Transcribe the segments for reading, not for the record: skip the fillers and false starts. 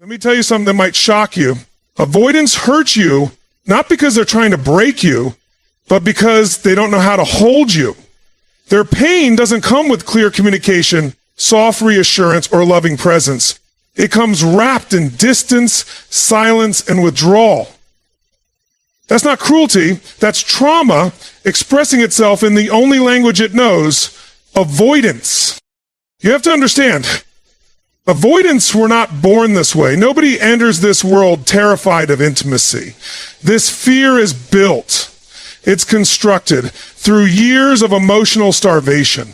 Let me tell you something that might shock you. Avoidants hurt you, not because they're trying to break you, but because they don't know how to hold you. Their pain doesn't come with clear communication, soft reassurance, or loving presence. It comes wrapped in distance, silence, and withdrawal. That's not cruelty. That's trauma expressing itself in the only language it knows, avoidance. You have to understand, avoidants were not born this way. Nobody enters this world terrified of intimacy. This fear is built. It's constructed through years of emotional starvation,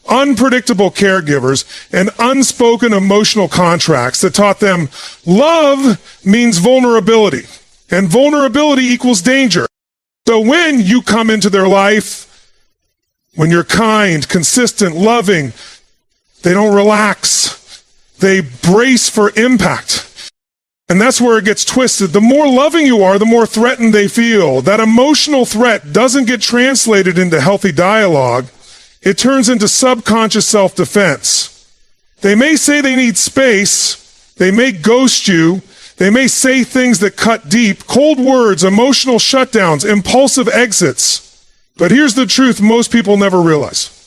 unpredictable caregivers, and unspoken emotional contracts that taught them love means vulnerability, and vulnerability equals danger. So when you come into their life, when you're kind, consistent, loving, they don't relax. They brace for impact. And that's where it gets twisted. The more loving you are, the more threatened they feel. That emotional threat doesn't get translated into healthy dialogue. It turns into subconscious self-defense. They may say they need space. They may ghost you. They may say things that cut deep, cold words, emotional shutdowns, impulsive exits. But here's the truth most people never realize.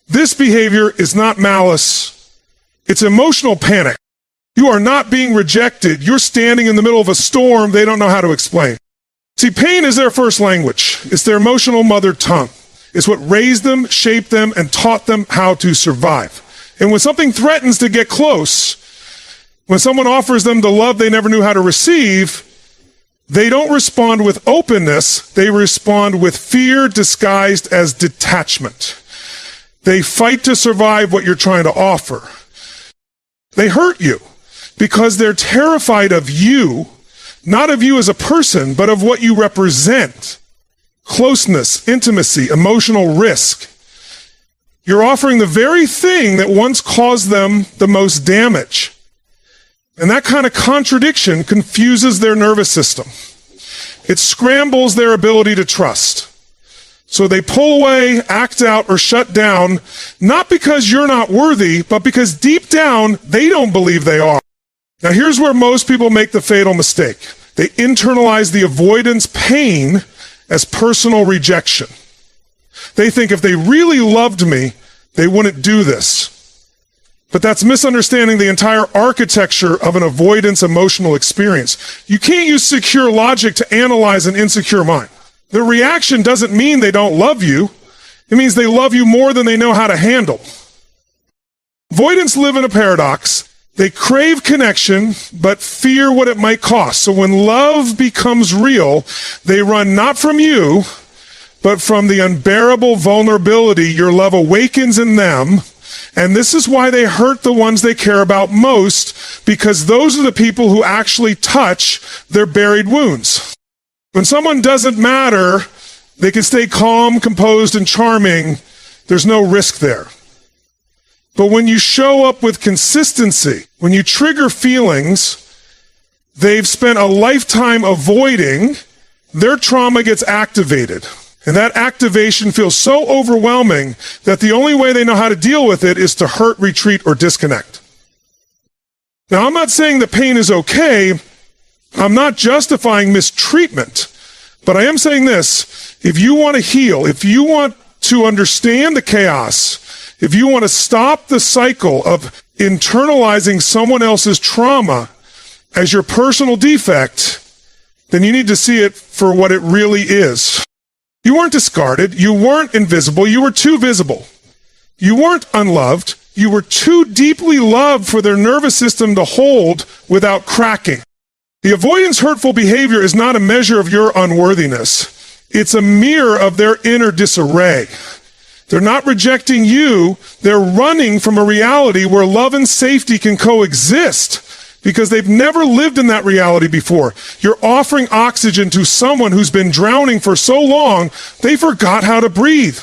This behavior is not malice. It's emotional panic. You are not being rejected. You're standing in the middle of a storm they don't know how to explain. See, pain is their first language. It's their emotional mother tongue. It's what raised them, shaped them, and taught them how to survive. And when something threatens to get close, when someone offers them the love they never knew how to receive, they don't respond with openness. They respond with fear disguised as detachment. They fight to survive what you're trying to offer. They hurt you because they're terrified of you, not of you as a person, but of what you represent. Closeness, intimacy, emotional risk. You're offering the very thing that once caused them the most damage. And that kind of contradiction confuses their nervous system. It scrambles their ability to trust. So they pull away, act out, or shut down, not because you're not worthy, but because deep down, they don't believe they are. Now here's where most people make the fatal mistake. They internalize the avoidance pain as personal rejection. They think if they really loved me, they wouldn't do this. But that's misunderstanding the entire architecture of an avoidance emotional experience. You can't use secure logic to analyze an insecure mind. Their reaction doesn't mean they don't love you. It means they love you more than they know how to handle. Avoidants live in a paradox. They crave connection, but fear what it might cost. So when love becomes real, they run not from you, but from the unbearable vulnerability your love awakens in them. And this is why they hurt the ones they care about most, because those are the people who actually touch their buried wounds. When someone doesn't matter, they can stay calm, composed, and charming. There's no risk there. But when you show up with consistency, when you trigger feelings they've spent a lifetime avoiding, their trauma gets activated. And that activation feels so overwhelming that the only way they know how to deal with it is to hurt, retreat, or disconnect. Now, I'm not saying the pain is okay. I'm not justifying mistreatment, but I am saying this. If you want to heal, if you want to understand the chaos, if you want to stop the cycle of internalizing someone else's trauma as your personal defect, then you need to see it for what it really is. You weren't discarded. You weren't invisible. You were too visible. You weren't unloved. You were too deeply loved for their nervous system to hold without cracking. The avoidance hurtful behavior is not a measure of your unworthiness. It's a mirror of their inner disarray. They're not rejecting you. They're running from a reality where love and safety can coexist because they've never lived in that reality before. You're offering oxygen to someone who's been drowning for so long, they forgot how to breathe.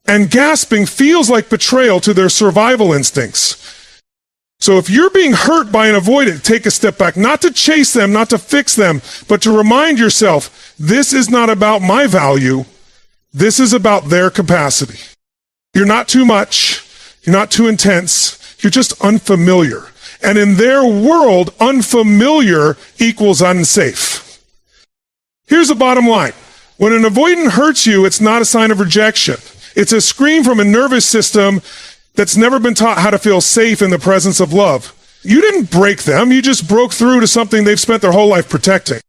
And gasping feels like betrayal to their survival instincts. So if you're being hurt by an avoidant, take a step back, not to chase them, not to fix them, but to remind yourself, this is not about my value. This is about their capacity. You're not too much. You're not too intense. You're just unfamiliar. And in their world, unfamiliar equals unsafe. Here's the bottom line. When an avoidant hurts you, it's not a sign of rejection. It's a scream from a nervous system that's never been taught how to feel safe in the presence of love. You didn't break them. You just broke through to something they've spent their whole life protecting.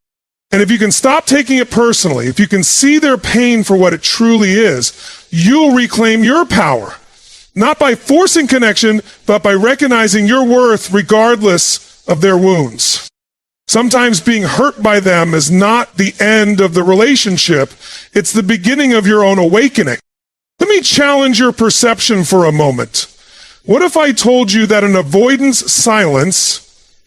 And if you can stop taking it personally, if you can see their pain for what it truly is, you'll reclaim your power. Not by forcing connection, but by recognizing your worth regardless of their wounds. Sometimes being hurt by them is not the end of the relationship. It's the beginning of your own awakening. Let me challenge your perception for a moment. What if I told you that an avoidance silence,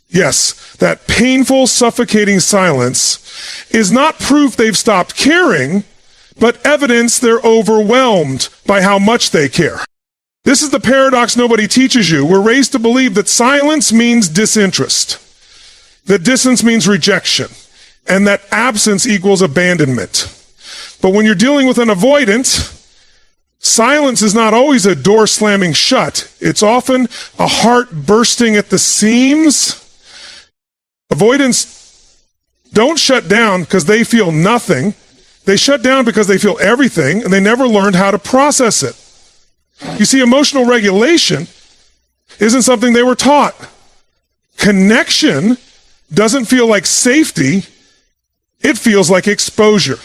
yes, that painful, suffocating silence, is not proof they've stopped caring, but evidence they're overwhelmed by how much they care? This is the paradox nobody teaches you. We're raised to believe that silence means disinterest, that distance means rejection, and that absence equals abandonment. But when you're dealing with an avoidant, silence is not always a door slamming shut. It's often a heart bursting at the seams. Avoidants don't shut down because they feel nothing. They shut down because they feel everything, and they never learned how to process it. You see, emotional regulation isn't something they were taught. Connection doesn't feel like safety. It feels like exposure.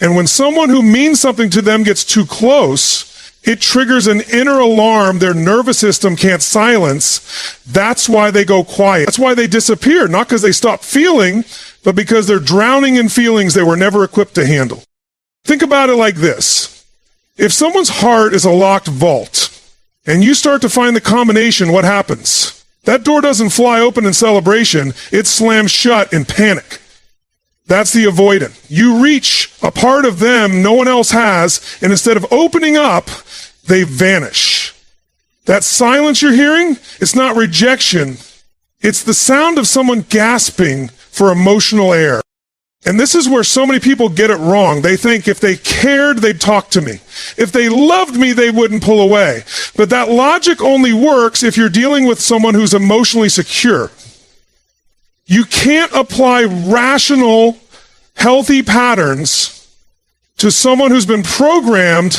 And when someone who means something to them gets too close, it triggers an inner alarm their nervous system can't silence. That's why they go quiet. That's why they disappear, not because they stop feeling, but because they're drowning in feelings they were never equipped to handle. Think about it like this. If someone's heart is a locked vault, and you start to find the combination, what happens? That door doesn't fly open in celebration, it slams shut in panic. That's the avoidant. You reach a part of them no one else has, and instead of opening up, they vanish. That silence you're hearing, it's not rejection. It's the sound of someone gasping for emotional air. And this is where so many people get it wrong. They think if they cared, they'd talk to me. If they loved me, they wouldn't pull away. But that logic only works if you're dealing with someone who's emotionally secure. You can't apply rational, healthy patterns to someone who's been programmed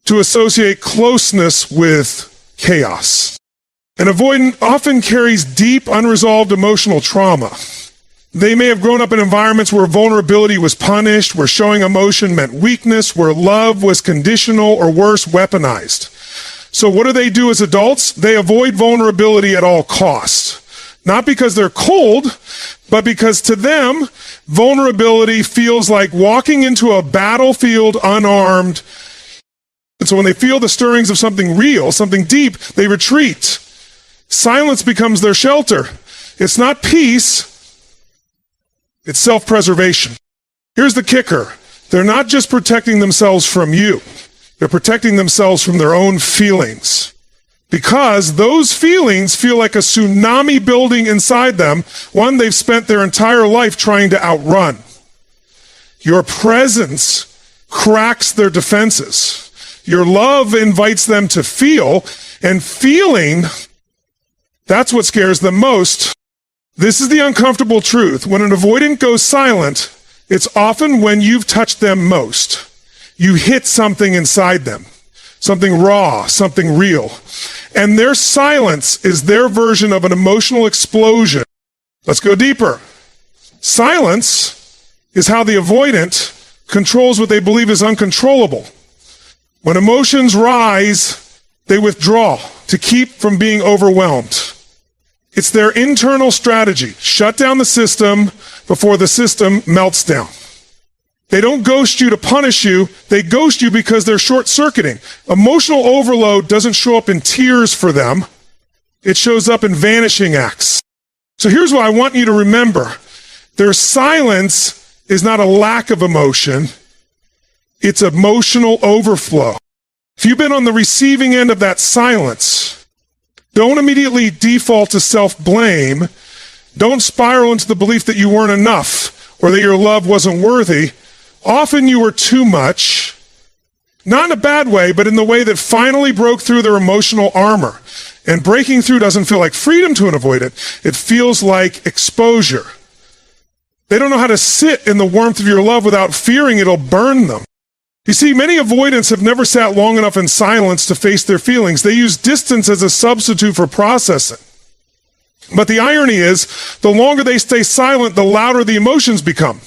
to associate closeness with chaos. An avoidant often carries deep, unresolved emotional trauma. They may have grown up in environments where vulnerability was punished, where showing emotion meant weakness, where love was conditional, or worse, weaponized. So what do they do as adults? They avoid vulnerability at all costs. Not because they're cold, but because to them, vulnerability feels like walking into a battlefield unarmed. And so when they feel the stirrings of something real, something deep, they retreat. Silence becomes their shelter. It's not peace. It's self-preservation. Here's the kicker. They're not just protecting themselves from you. They're protecting themselves from their own feelings. Because those feelings feel like a tsunami building inside them, one they've spent their entire life trying to outrun. Your presence cracks their defenses. Your love invites them to feel, and feeling, that's what scares them most. This is the uncomfortable truth. When an avoidant goes silent, it's often when you've touched them most. You hit something inside them, something raw, something real. And their silence is their version of an emotional explosion. Let's go deeper. Silence is how the avoidant controls what they believe is uncontrollable. When emotions rise, they withdraw to keep from being overwhelmed. It's their internal strategy. Shut down the system before the system melts down. They don't ghost you to punish you. They ghost you because they're short-circuiting. Emotional overload doesn't show up in tears for them. It shows up in vanishing acts. So here's what I want you to remember. Their silence is not a lack of emotion. It's emotional overflow. If you've been on the receiving end of that silence, don't immediately default to self-blame. Don't spiral into the belief that you weren't enough or that your love wasn't worthy. Often you were too much, not in a bad way, but in the way that finally broke through their emotional armor. And breaking through doesn't feel like freedom to an avoidant. It feels like exposure. They don't know how to sit in the warmth of your love without fearing it'll burn them. You see, many avoidants have never sat long enough in silence to face their feelings. They use distance as a substitute for processing. But the irony is, the longer they stay silent, the louder the emotions become.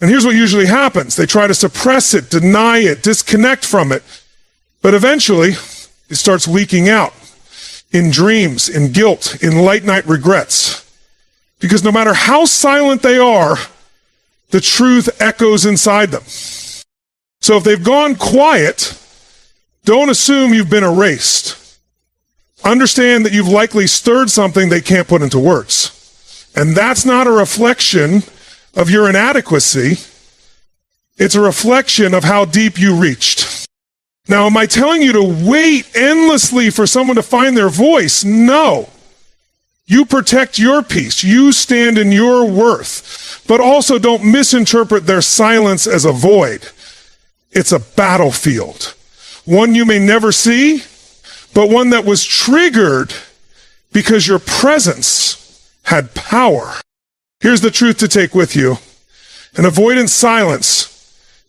And here's what usually happens. They try to suppress it, deny it, disconnect from it. But eventually, it starts leaking out in dreams, in guilt, in late-night regrets. Because no matter how silent they are, the truth echoes inside them. So if they've gone quiet, don't assume you've been erased. Understand that you've likely stirred something they can't put into words. And that's not a reflection of your inadequacy. It's a reflection of how deep you reached. Now, am I telling you to wait endlessly for someone to find their voice? No. You protect your peace. You stand in your worth. But also don't misinterpret their silence as a void. It's a battlefield. One you may never see, but one that was triggered because your presence had power. Here's the truth to take with you. An avoidant silence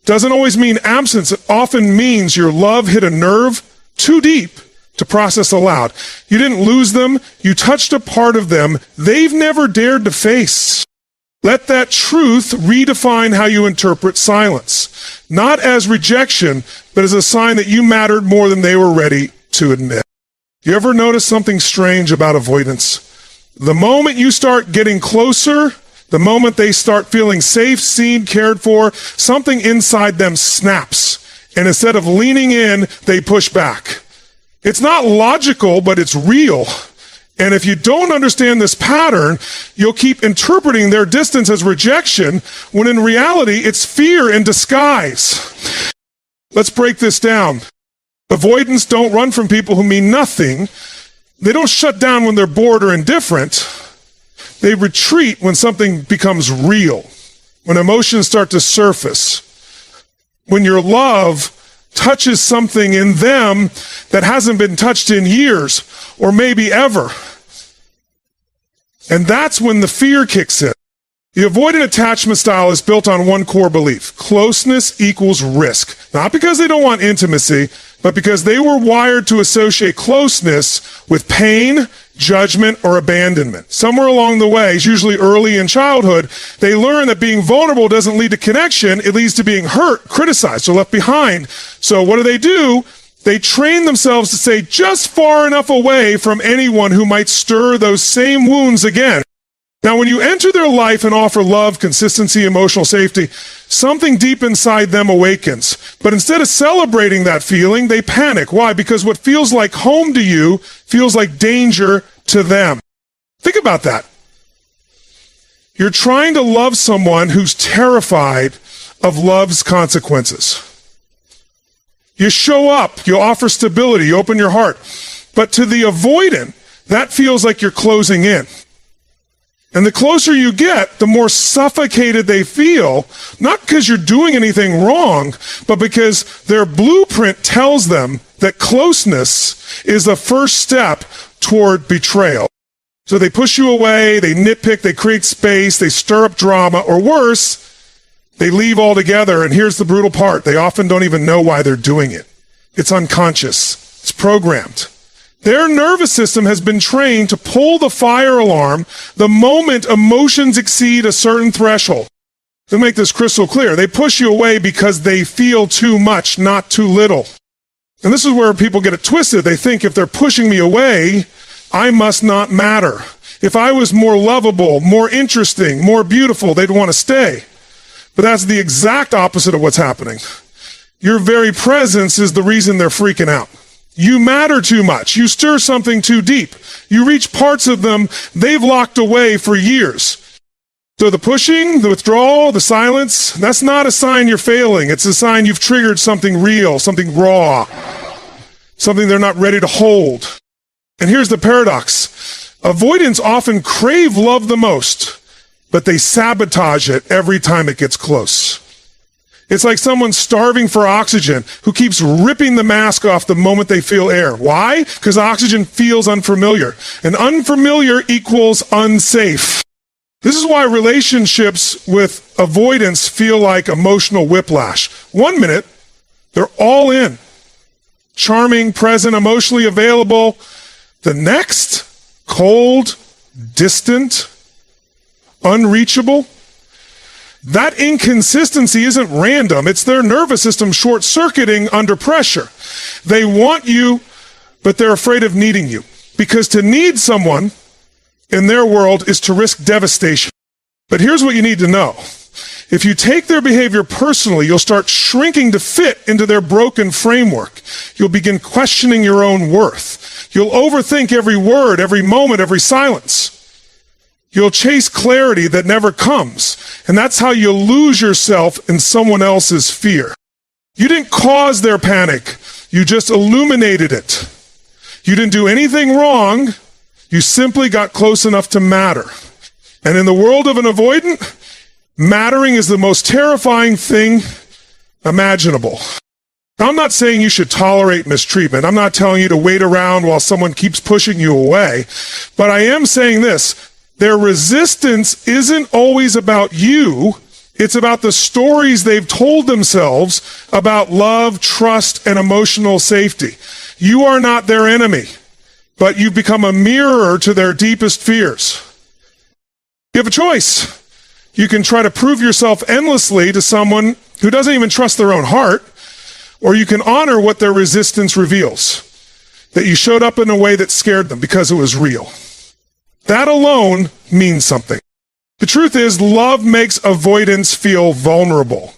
doesn't always mean absence. It often means your love hit a nerve too deep to process aloud. You didn't lose them. You touched a part of them they've never dared to face. Let that truth redefine how you interpret silence. Not as rejection, but as a sign that you mattered more than they were ready to admit. You ever notice something strange about avoidance? The moment you start getting closer, the moment they start feeling safe, seen, cared for, something inside them snaps. And instead of leaning in, they push back. It's not logical, but it's real. And if you don't understand this pattern, you'll keep interpreting their distance as rejection, when in reality, it's fear in disguise. Let's break this down. Avoidants don't run from people who mean nothing. They don't shut down when they're bored or indifferent. They retreat when something becomes real, when emotions start to surface, when your love touches something in them that hasn't been touched in years or maybe ever. And that's when the fear kicks in. The avoidant attachment style is built on one core belief: closeness equals risk. Not because they don't want intimacy, but because they were wired to associate closeness with pain, judgment, or abandonment. Somewhere along the way, usually early in childhood, they learn that being vulnerable doesn't lead to connection. It leads to being hurt, criticized, or left behind. So what do? They train themselves to stay just far enough away from anyone who might stir those same wounds again. Now, when you enter their life and offer love, consistency, emotional safety, something deep inside them awakens. But instead of celebrating that feeling, they panic. Why? Because what feels like home to you feels like danger to them. Think about that. You're trying to love someone who's terrified of love's consequences. You show up, you offer stability, you open your heart. But to the avoidant, that feels like you're closing in. And the closer you get, the more suffocated they feel, not because you're doing anything wrong, but because their blueprint tells them that closeness is the first step toward betrayal. So they push you away, they nitpick, they create space, they stir up drama, or worse, they leave altogether. And here's the brutal part: they often don't even know why they're doing it. It's unconscious. It's programmed. Their nervous system has been trained to pull the fire alarm the moment emotions exceed a certain threshold. To make this crystal clear, they push you away because they feel too much, not too little. And this is where people get it twisted. They think, if they're pushing me away, I must not matter. If I was more lovable, more interesting, more beautiful, they'd want to stay. But that's the exact opposite of what's happening. Your very presence is the reason they're freaking out. You matter too much. You stir something too deep. You reach parts of them they've locked away for years. So the pushing, the withdrawal, the silence, that's not a sign you're failing. It's a sign you've triggered something real, something raw, something they're not ready to hold. And here's the paradox. Avoidants often crave love the most, but they sabotage it every time it gets close. It's like someone starving for oxygen who keeps ripping the mask off the moment they feel air. Why? Because oxygen feels unfamiliar. And unfamiliar equals unsafe. This is why relationships with avoidance feel like emotional whiplash. 1 minute, they're all in. Charming, present, emotionally available. The next, cold, distant, unreachable. That inconsistency isn't random. It's their nervous system short-circuiting under pressure. They want you, but they're afraid of needing you. Because to need someone in their world is to risk devastation. But here's what you need to know. If you take their behavior personally, you'll start shrinking to fit into their broken framework. You'll begin questioning your own worth. You'll overthink every word, every moment, every silence. You'll chase clarity that never comes. And that's how you'll lose yourself in someone else's fear. You didn't cause their panic. You just illuminated it. You didn't do anything wrong. You simply got close enough to matter. And in the world of an avoidant, mattering is the most terrifying thing imaginable. Now, I'm not saying you should tolerate mistreatment. I'm not telling you to wait around while someone keeps pushing you away. But I am saying this. Their resistance isn't always about you. It's about the stories they've told themselves about love, trust, and emotional safety. You are not their enemy, but you've become a mirror to their deepest fears. You have a choice. You can try to prove yourself endlessly to someone who doesn't even trust their own heart, or you can honor what their resistance reveals, that you showed up in a way that scared them because it was real. That alone means something. The truth is, love makes avoidance feel vulnerable.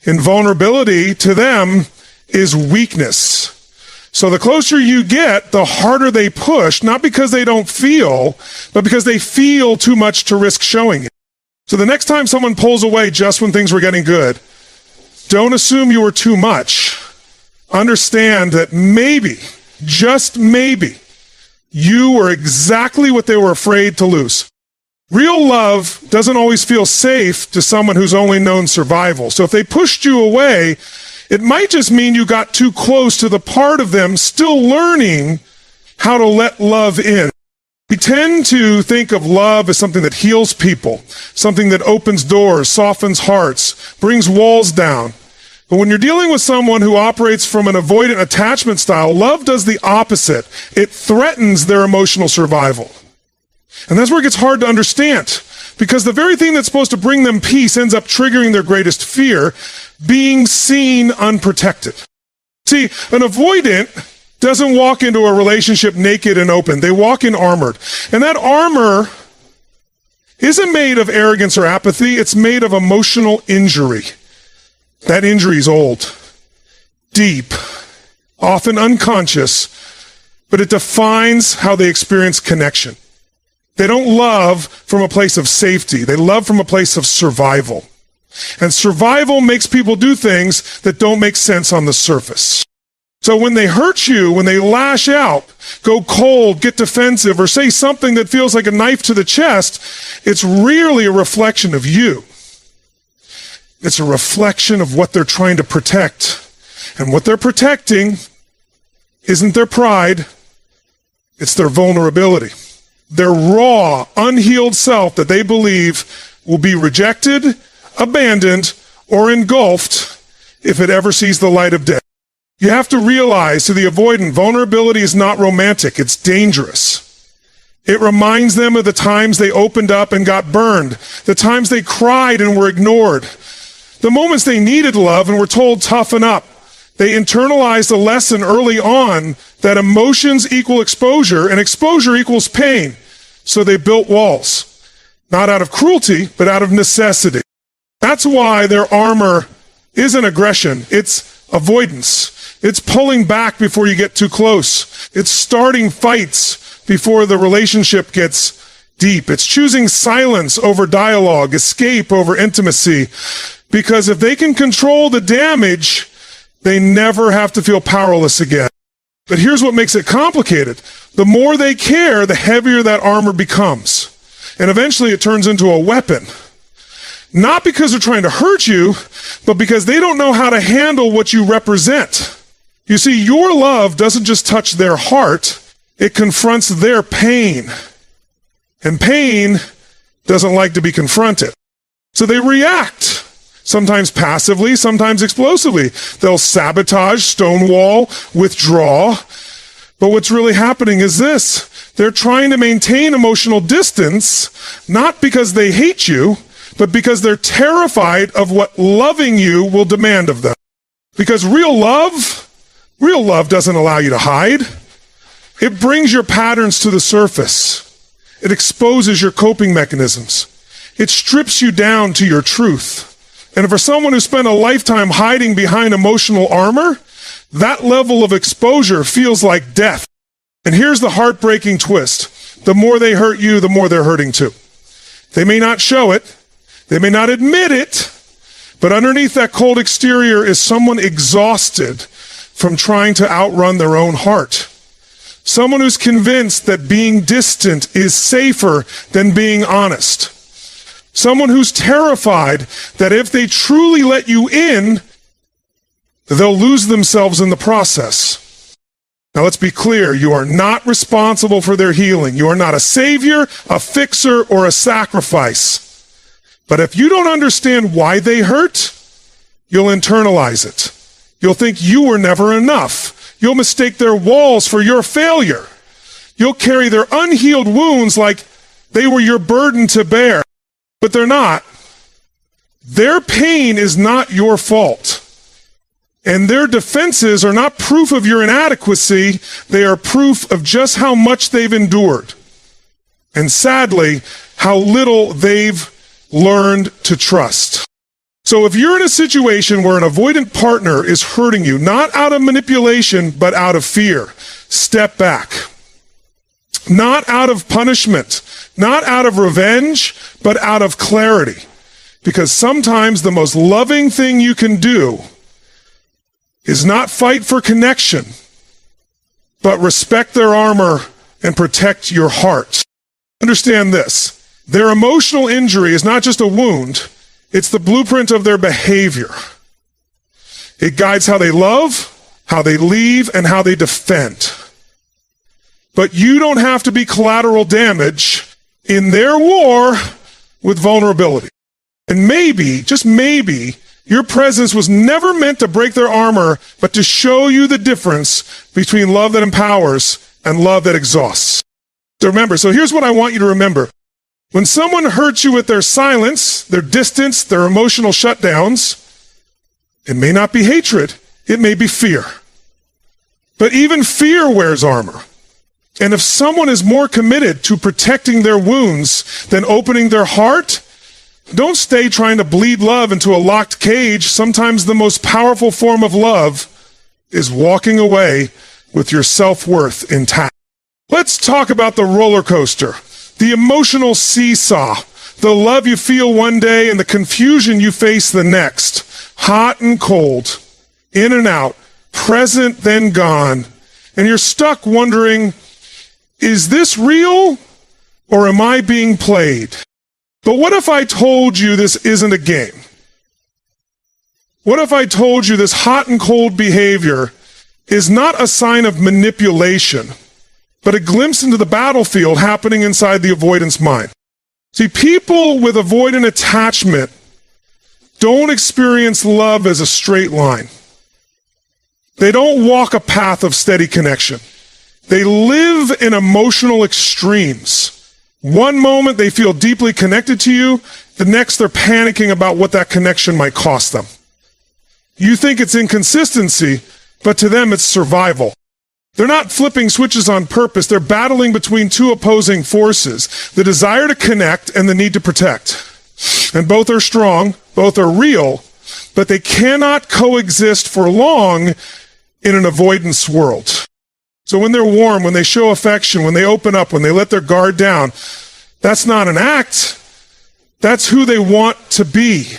And vulnerability to them is weakness. So the closer you get, the harder they push, not because they don't feel, but because they feel too much to risk showing it. So the next time someone pulls away just when things were getting good, don't assume you were too much. Understand that maybe, just maybe, you were exactly what they were afraid to lose. Real love doesn't always feel safe to someone who's only known survival. So if they pushed you away, it might just mean you got too close to the part of them still learning how to let love in. We tend to think of love as something that heals people, something that opens doors, softens hearts, brings walls down. But when you're dealing with someone who operates from an avoidant attachment style, love does the opposite. It threatens their emotional survival. And that's where it gets hard to understand, because the very thing that's supposed to bring them peace ends up triggering their greatest fear, being seen unprotected. See, an avoidant doesn't walk into a relationship naked and open. They walk in armored. And that armor isn't made of arrogance or apathy. It's made of emotional injury. That injury is old, deep, often unconscious, but it defines how they experience connection. They don't love from a place of safety. They love from a place of survival. And survival makes people do things that don't make sense on the surface. So when they hurt you, when they lash out, go cold, get defensive, or say something that feels like a knife to the chest, it's really a reflection of you. It's a reflection of what they're trying to protect. And what they're protecting isn't their pride, it's their vulnerability. Their raw, unhealed self that they believe will be rejected, abandoned, or engulfed if it ever sees the light of day. You have to realize, to the avoidant, vulnerability is not romantic, it's dangerous. It reminds them of the times they opened up and got burned, the times they cried and were ignored, the moments they needed love and were told toughen up. They internalized a lesson early on that emotions equal exposure and exposure equals pain. So they built walls, not out of cruelty, but out of necessity. That's why their armor isn't aggression, it's avoidance. It's pulling back before you get too close. It's starting fights before the relationship gets deep. It's choosing silence over dialogue, escape over intimacy. Because if they can control the damage, they never have to feel powerless again. But here's what makes it complicated. The more they care, the heavier that armor becomes. And eventually it turns into a weapon. Not because they're trying to hurt you, but because they don't know how to handle what you represent. You see, your love doesn't just touch their heart, it confronts their pain. And pain doesn't like to be confronted. So they react, sometimes passively, sometimes explosively. They'll sabotage, stonewall, withdraw. But what's really happening is this. They're trying to maintain emotional distance, not because they hate you, but because they're terrified of what loving you will demand of them. Because real love doesn't allow you to hide. It brings your patterns to the surface. It exposes your coping mechanisms. It strips you down to your truth. And for someone who spent a lifetime hiding behind emotional armor, that level of exposure feels like death. And here's the heartbreaking twist. The more they hurt you, the more they're hurting too. They may not show it. They may not admit it. But underneath that cold exterior is someone exhausted from trying to outrun their own heart. Someone who's convinced that being distant is safer than being honest. Someone who's terrified that if they truly let you in, they'll lose themselves in the process. Now let's be clear, you are not responsible for their healing. You are not a savior, a fixer, or a sacrifice. But if you don't understand why they hurt, you'll internalize it. You'll think you were never enough. You'll mistake their walls for your failure. You'll carry their unhealed wounds like they were your burden to bear. But they're not. Their pain is not your fault. And their defenses are not proof of your inadequacy. They are proof of just how much they've endured. And sadly, how little they've learned to trust. So if you're in a situation where an avoidant partner is hurting you, not out of manipulation, but out of fear, step back. Not out of punishment, not out of revenge, but out of clarity. Because sometimes the most loving thing you can do is not fight for connection, but respect their armor and protect your heart. Understand this. Their emotional injury is not just a wound, it's the blueprint of their behavior. It guides how they love, how they leave, and how they defend. But you don't have to be collateral damage in their war with vulnerability. And maybe, just maybe, your presence was never meant to break their armor, but to show you the difference between love that empowers and love that exhausts. So remember, so here's what I want you to remember. When someone hurts you with their silence, their distance, their emotional shutdowns, it may not be hatred, it may be fear. But even fear wears armor. And if someone is more committed to protecting their wounds than opening their heart, don't stay trying to bleed love into a locked cage. Sometimes the most powerful form of love is walking away with your self-worth intact. Let's talk about the roller coaster, the emotional seesaw, the love you feel one day and the confusion you face the next. Hot and cold, in and out, present then gone. And you're stuck wondering, is this real or am I being played? But what if I told you this isn't a game? What if I told you this hot and cold behavior is not a sign of manipulation, but a glimpse into the battlefield happening inside the avoidance mind? See, people with avoidant attachment don't experience love as a straight line. They don't walk a path of steady connection. They live in emotional extremes. One moment they feel deeply connected to you, the next they're panicking about what that connection might cost them. You think it's inconsistency, but to them it's survival. They're not flipping switches on purpose, they're battling between two opposing forces, the desire to connect and the need to protect. And both are strong, both are real, but they cannot coexist for long in an avoidance world. So when they're warm, when they show affection, when they open up, when they let their guard down, that's not an act. That's who they want to be.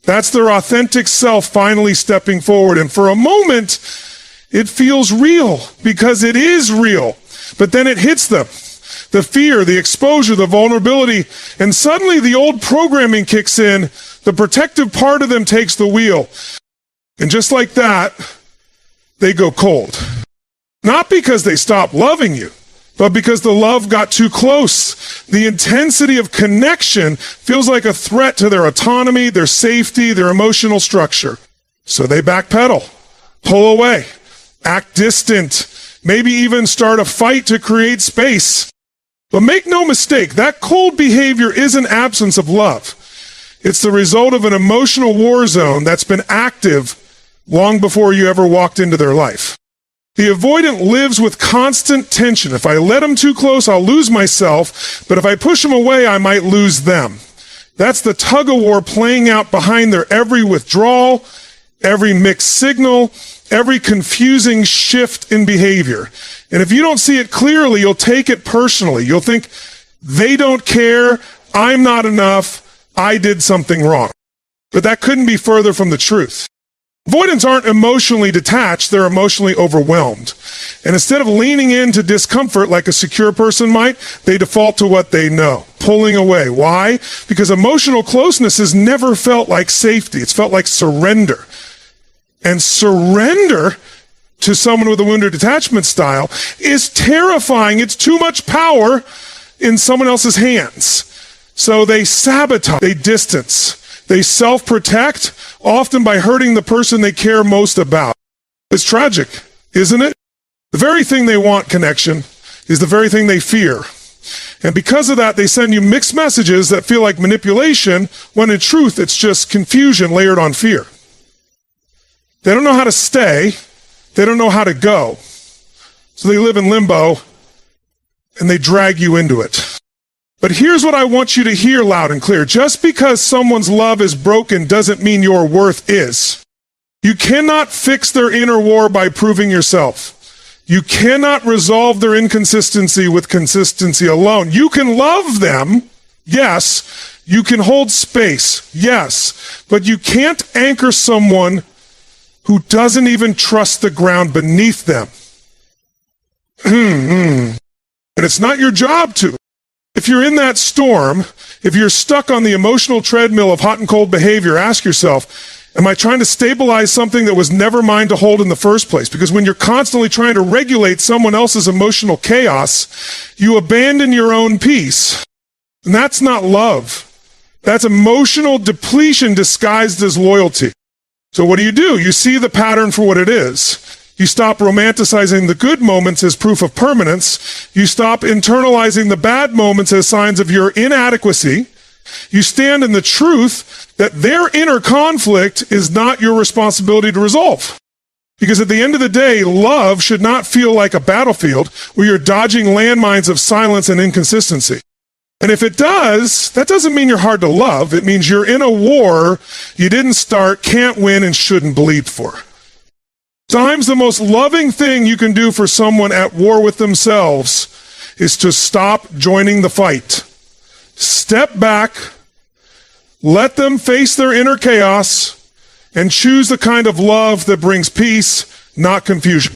That's their authentic self finally stepping forward. And for a moment, it feels real because it is real. But then it hits them. the fear, the exposure, the vulnerability, and suddenly the old programming kicks in. The protective part of them takes the wheel. And just like that, they go cold. Not because they stop loving you, but because the love got too close. The intensity of connection feels like a threat to their autonomy, their safety, their emotional structure. So they backpedal, pull away, act distant, maybe even start a fight to create space. But make no mistake, that cold behavior is an absence of love. It's the result of an emotional war zone that's been active long before you ever walked into their life. The avoidant lives with constant tension. If I let them too close, I'll lose myself, but if I push them away, I might lose them. That's the tug-of-war playing out behind their every withdrawal, every mixed signal, every confusing shift in behavior. And if you don't see it clearly, you'll take it personally. You'll think, they don't care, I'm not enough, I did something wrong. But that couldn't be further from the truth. Avoidants aren't emotionally detached, they're emotionally overwhelmed. And instead of leaning into discomfort like a secure person might, they default to what they know, pulling away. Why? Because emotional closeness has never felt like safety. It's felt like surrender. And surrender to someone with a wounded attachment style is terrifying. It's too much power in someone else's hands. So they sabotage, they distance. They self-protect, often by hurting the person they care most about. It's tragic, isn't it? The very thing they want, connection, is the very thing they fear. And because of that, they send you mixed messages that feel like manipulation, when in truth, it's just confusion layered on fear. They don't know how to stay. They don't know how to go. So they live in limbo, and they drag you into it. But here's what I want you to hear loud and clear. Just because someone's love is broken doesn't mean your worth is. You cannot fix their inner war by proving yourself. You cannot resolve their inconsistency with consistency alone. You can love them, yes. You can hold space, yes. But you can't anchor someone who doesn't even trust the ground beneath them. And it's not your job to. If you're in that storm, if you're stuck on the emotional treadmill of hot and cold behavior, ask yourself, am I trying to stabilize something that was never mine to hold in the first place? Because when you're constantly trying to regulate someone else's emotional chaos, you abandon your own peace. And that's not love. That's emotional depletion disguised as loyalty. So what do? You see the pattern for what it is. You stop romanticizing the good moments as proof of permanence. You stop internalizing the bad moments as signs of your inadequacy. You stand in the truth that their inner conflict is not your responsibility to resolve. Because at the end of the day, love should not feel like a battlefield where you're dodging landmines of silence and inconsistency. And if it does, that doesn't mean you're hard to love. It means you're in a war you didn't start, can't win, and shouldn't bleed for. Sometimes the most loving thing you can do for someone at war with themselves is to stop joining the fight. Step back, let them face their inner chaos, and choose the kind of love that brings peace, not confusion.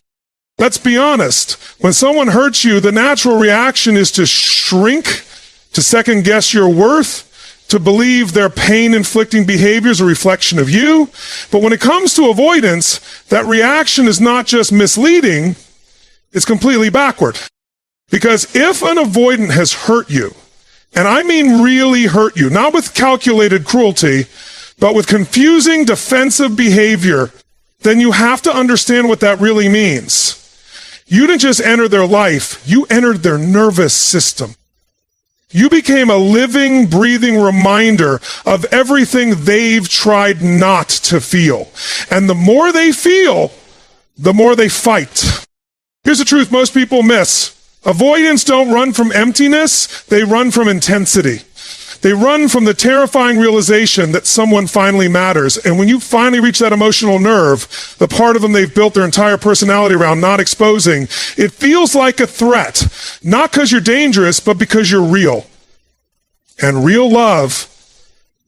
Let's be honest. When someone hurts you, the natural reaction is to shrink, to second guess your worth, to believe their pain-inflicting behavior is a reflection of you. But when it comes to avoidance, that reaction is not just misleading, it's completely backward. Because if an avoidant has hurt you, and I mean really hurt you, not with calculated cruelty, but with confusing defensive behavior, then you have to understand what that really means. You didn't just enter their life, you entered their nervous system. You became a living, breathing reminder of everything they've tried not to feel. And the more they feel, the more they fight. Here's the truth most people miss. Avoidants don't run from emptiness, they run from intensity. They run from the terrifying realization that someone finally matters. And when you finally reach that emotional nerve, the part of them they've built their entire personality around not exposing, it feels like a threat. Not because you're dangerous, but because you're real. And real love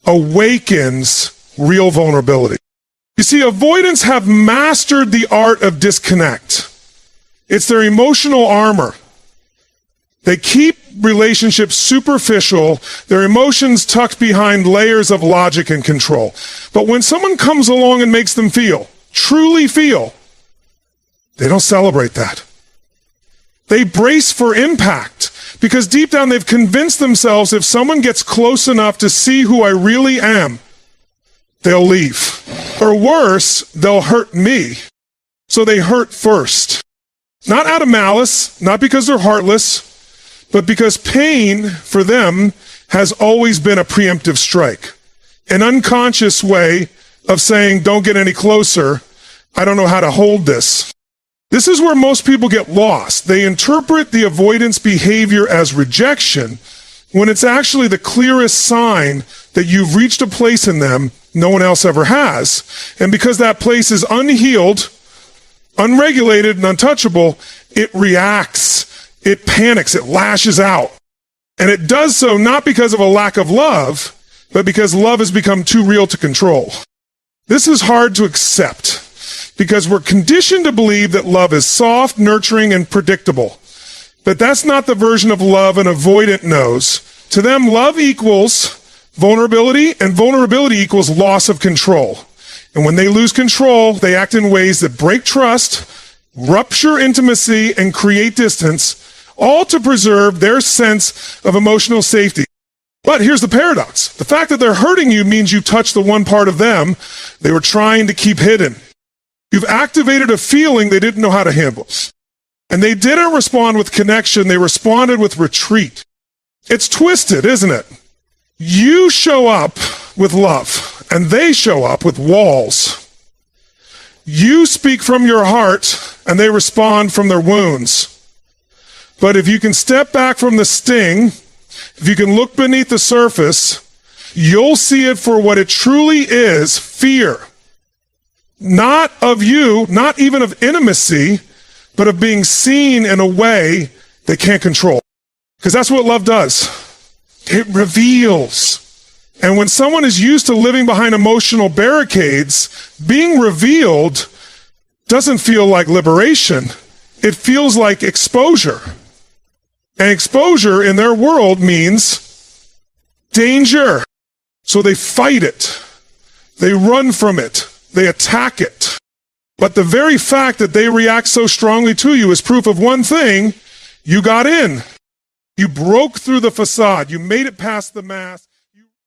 awakens real vulnerability. You see, avoidants have mastered the art of disconnect. It's their emotional armor. They keep relationships superficial, their emotions tucked behind layers of logic and control. But when someone comes along and makes them feel, truly feel, they don't celebrate that. They brace for impact because deep down they've convinced themselves if someone gets close enough to see who I really am, they'll leave. Or worse, they'll hurt me. So they hurt first. Not out of malice, not because they're heartless, but because pain for them has always been a preemptive strike. An unconscious way of saying, don't get any closer. I don't know how to hold this. This is where most people get lost. They interpret the avoidance behavior as rejection when it's actually the clearest sign that you've reached a place in them no one else ever has. And because that place is unhealed, unregulated, and untouchable, it reacts, it panics, it lashes out. And it does so not because of a lack of love, but because love has become too real to control. This is hard to accept because we're conditioned to believe that love is soft, nurturing, and predictable. But that's not the version of love an avoidant knows. To them, love equals vulnerability, and vulnerability equals loss of control. And when they lose control, they act in ways that break trust, rupture intimacy, and create distance, all to preserve their sense of emotional safety. But here's the paradox. The fact that they're hurting you means you touched the one part of them they were trying to keep hidden. You've activated a feeling they didn't know how to handle. And they didn't respond with connection, they responded with retreat. It's twisted, isn't it? You show up with love, and they show up with walls. You speak from your heart, and they respond from their wounds. But if you can step back from the sting, if you can look beneath the surface, you'll see it for what it truly is, fear. Not of you, not even of intimacy, but of being seen in a way they can't control. Because that's what love does. It reveals. And when someone is used to living behind emotional barricades, being revealed doesn't feel like liberation. It feels like exposure. And exposure in their world means danger. So they fight it. They run from it. They attack it. But the very fact that they react so strongly to you is proof of one thing: you got in. You broke through the facade. You made it past the mask.